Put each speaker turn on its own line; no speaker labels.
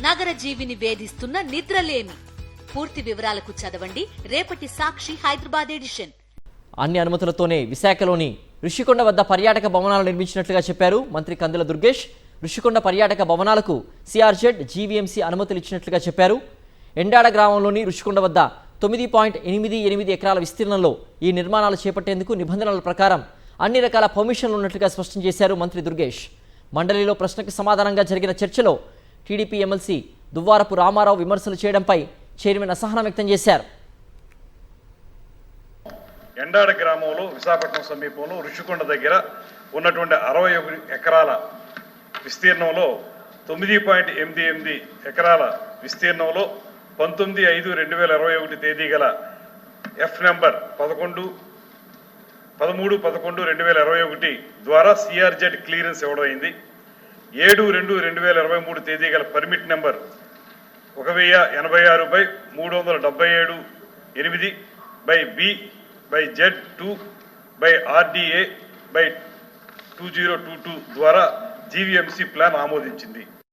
నగర జీవిని వేధిస్తున్న నిద్రలేమి. పూర్తి వివరాలకు చదవండి రేపటి సాక్షి హైదరాబాద్ ఎడిషన్.
అన్ని అనుమతులతోనే విశాఖలోని ఋషికొండ వద్ద పర్యాటక భవనాలు నిర్మించినట్లుగా చెప్పారు మంత్రి కందుల దుర్గేష్. ఋషికొండ పర్యాటక భవనాలకు సిఆర్జెడ్, జీవీఎంసీ అనుమతులు ఇచ్చినట్లుగా చెప్పారు. ఎండాడ గ్రామంలోని ఋషికొండ వద్ద 9.88 ఎకరాల విస్తీర్ణంలో ఈ నిర్మాణాలు చేపట్టేందుకు నిబంధనల ప్రకారం అన్ని రకాల పర్మిషన్లు ఉన్నట్లుగా స్పష్టం చేశారు మంత్రి దుర్గేష్. మండలిలో ప్రశ్నకు సమాధానంగా జరిగిన చర్చలో టీడీపీ ఎమ్మెల్సీ దువ్వారపు రామారావు విమర్శలు చేయడంపై చైర్మన్ అసహనం వ్యక్తం చేశారు.
ఎండాడ గ్రామంలో విశాఖపట్నం సమీపంలో ఋషికొండ దగ్గర ఉన్నటువంటి 61 ఎకరాల విస్తీర్ణంలో 9.88 ఎకరాల విస్తీర్ణంలో 19/5/2021 తేదీ గల ఎఫ్ నెంబర్ 13/11/2021 ద్వారా సిఆర్జెడ్ క్లియరెన్స్ ఇవ్వడమైంది. 7/2/2023 తేదీ గల పర్మిట్ నెంబర్ 1086/377/B/Z2/RDA/2022 ద్వారా జీవీఎంసీ ప్లాన్ ఆమోదించింది.